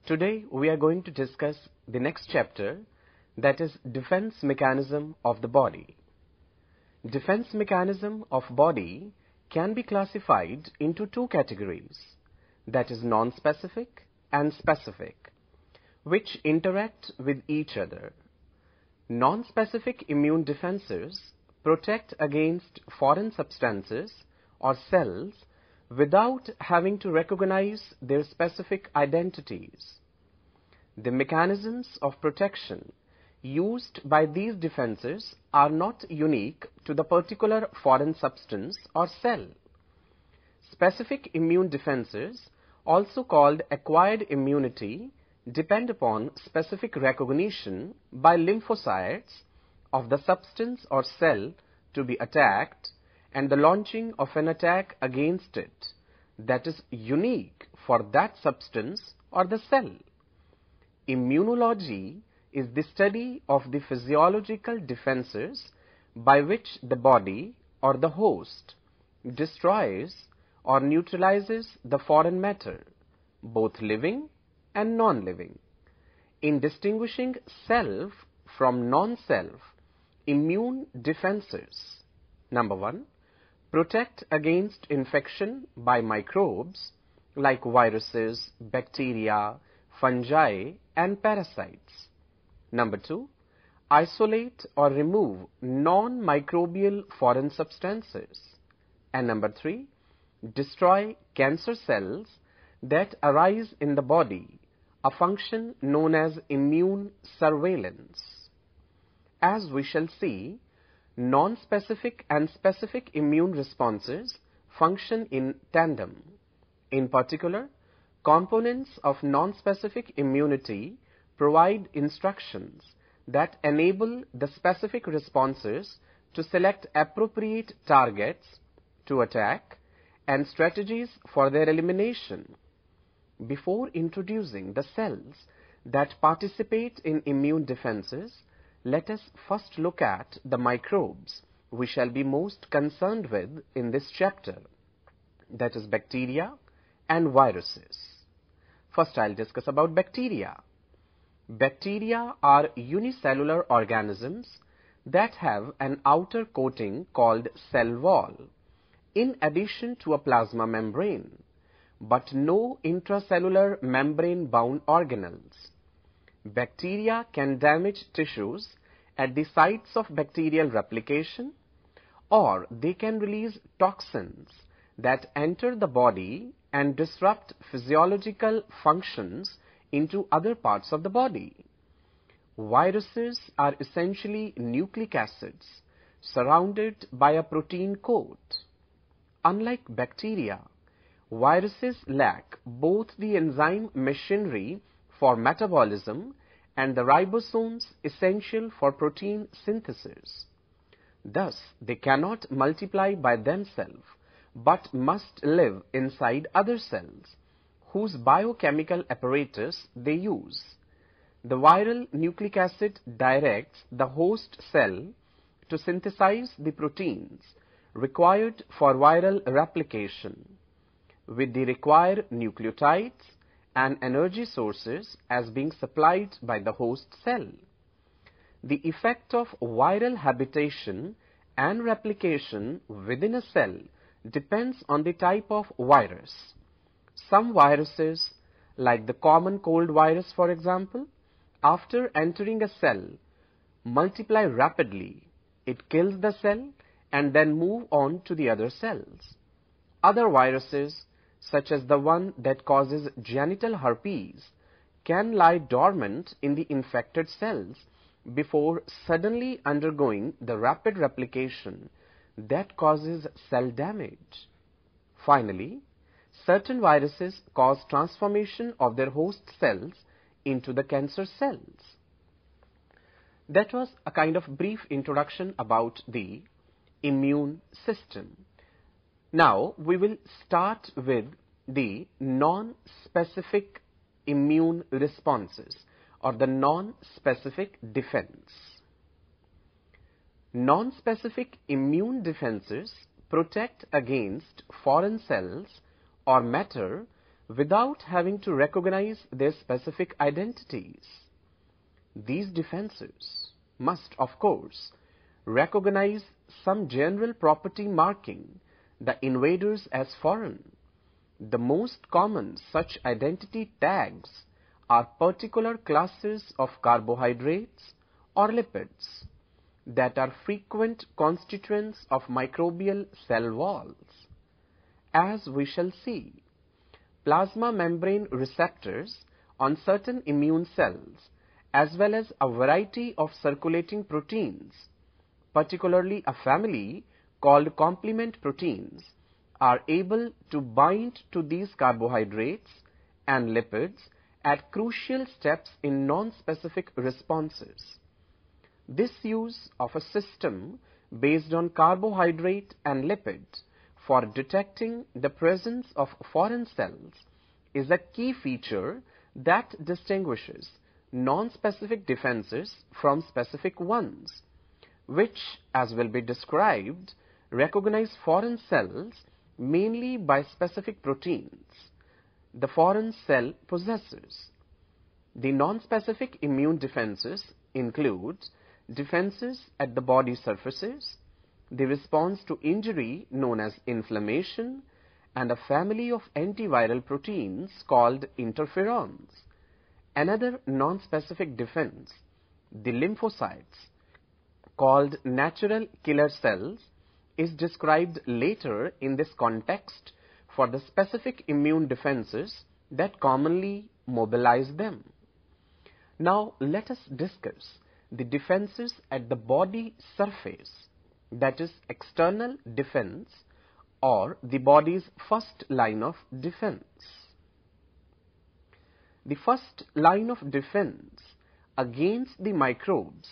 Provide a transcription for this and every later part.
Today we are going to discuss the next chapter, that is defense mechanism of the body. Defense mechanism of body can be classified into two categories, that is non-specific and specific, which interact with each other. Non-specific immune defenses protect against foreign substances or cells without having to recognize their specific identities. The mechanisms of protection used by these defenses are not unique to the particular foreign substance or cell. Specific immune defenses, also called acquired immunity, depend upon specific recognition by lymphocytes of the substance or cell to be attacked and the launching of an attack against it that is unique for that substance or the cell. Immunology is the study of the physiological defenses by which the body or the host destroys or neutralizes the foreign matter, both living and non-living. In distinguishing self from non-self, immune defenses, number one, protect against infection by microbes like viruses, bacteria, fungi, and parasites. Number two, isolate or remove non-microbial foreign substances. And number three, destroy cancer cells that arise in the body, a function known as immune surveillance. As we shall see, non-specific and specific immune responses function in tandem. In particular, components of non-specific immunity provide instructions that enable the specific responses to select appropriate targets to attack and strategies for their elimination. Before introducing the cells that participate in immune defenses, let us first look at the microbes we shall be most concerned with in this chapter, that is bacteria and viruses. First, I'll discuss about bacteria. Bacteria are unicellular organisms that have an outer coating called cell wall, in addition to a plasma membrane, but no intracellular membrane-bound organelles. Bacteria can damage tissues at the sites of bacterial replication, or they can release toxins that enter the body and disrupt physiological functions into other parts of the body. Viruses are essentially nucleic acids surrounded by a protein coat. Unlike bacteria, viruses lack both the enzyme machinery for metabolism and the ribosomes essential for protein synthesis. Thus, they cannot multiply by themselves, but must live inside other cells, whose biochemical apparatus they use. The viral nucleic acid directs the host cell to synthesize the proteins required for viral replication, with the required nucleotides and energy sources as being supplied by the host cell. The effect of viral habitation and replication within a cell depends on the type of virus. Some viruses, like the common cold virus for example, after entering a cell, multiply rapidly. It kills the cell and then move on to the other cells. Other viruses, such as the one that causes genital herpes, can lie dormant in the infected cells before suddenly undergoing the rapid replication that causes cell damage. Finally, certain viruses cause transformation of their host cells into the cancer cells. That was a kind of brief introduction about the immune system. Now we will start with the non-specific immune responses or the non-specific defense. Non-specific immune defenses protect against foreign cells or matter without having to recognize their specific identities. These defenses must, of course, recognize some general property marking the invaders as foreign. The most common such identity tags are particular classes of carbohydrates or lipids that are frequent constituents of microbial cell walls. As we shall see, plasma membrane receptors on certain immune cells, as well as a variety of circulating proteins, particularly a family called complement proteins, are able to bind to these carbohydrates and lipids at crucial steps in non-specific responses. This use of a system based on carbohydrate and lipid for detecting the presence of foreign cells is a key feature that distinguishes non-specific defenses from specific ones, which, as will be described, recognize foreign cells mainly by specific proteins the foreign cell possesses. The non-specific immune defenses include defenses at the body surfaces, the response to injury known as inflammation, and a family of antiviral proteins called interferons. Another non-specific defense, the lymphocytes, called natural killer cells, is described later in this context for the specific immune defenses that commonly mobilize them. Now let us discuss the defenses at the body surface, that is external defense or the body's first line of defense. The first line of defense against the microbes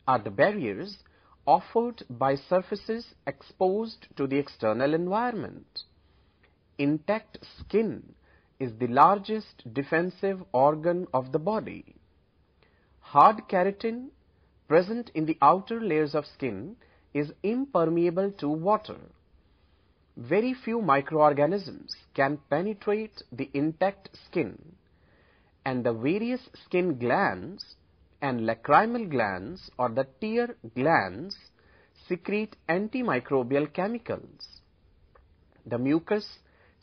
are the barriers offered by surfaces exposed to the external environment. Intact skin is the largest defensive organ of the body. Hard keratin present in the outer layers of skin is impermeable to water. Very few microorganisms can penetrate the intact skin, and the various skin glands and lacrimal glands or the tear glands secrete antimicrobial chemicals. The mucus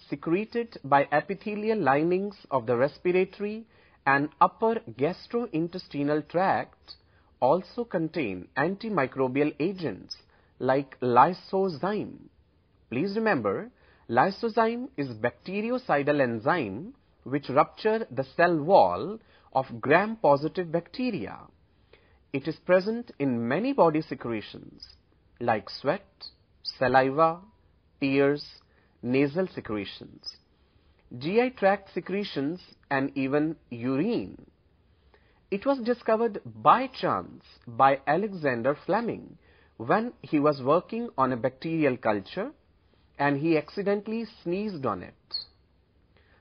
secreted by epithelial linings of the respiratory and upper gastrointestinal tract also contain antimicrobial agents like lysozyme. Please remember, lysozyme is bactericidal enzyme which rupture the cell wall of gram-positive bacteria. It is present in many body secretions like sweat, saliva, tears, nasal secretions, GI tract secretions, and even urine. It was discovered by chance by Alexander Fleming when he was working on a bacterial culture and he accidentally sneezed on it.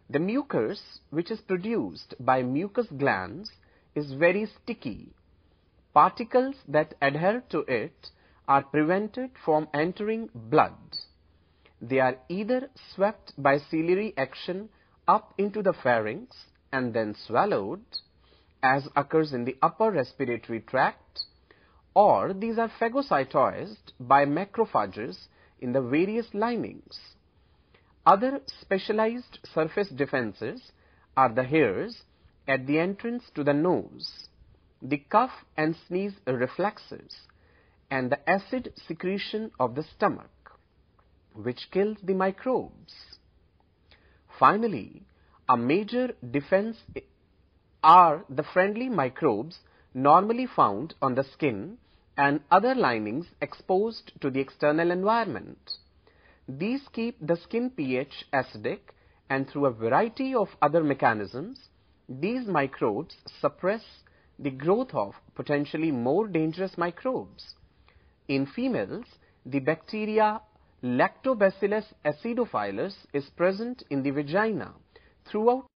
The mucus, which is produced by mucus glands, is very sticky. Particles that adhere to it are prevented from entering blood. They are either swept by ciliary action up into the pharynx and then swallowed, as occurs in the upper respiratory tract, or these are phagocytosed by macrophages in the various linings. Other specialized surface defenses are the hairs at the entrance to the nose, the cough and sneeze reflexes, and the acid secretion of the stomach, which kills the microbes. Finally, a major defense are the friendly microbes normally found on the skin and other linings exposed to the external environment. These keep the skin pH acidic, and through a variety of other mechanisms, these microbes suppress the growth of potentially more dangerous microbes. In females, the bacteria Lactobacillus acidophilus is present in the vagina throughout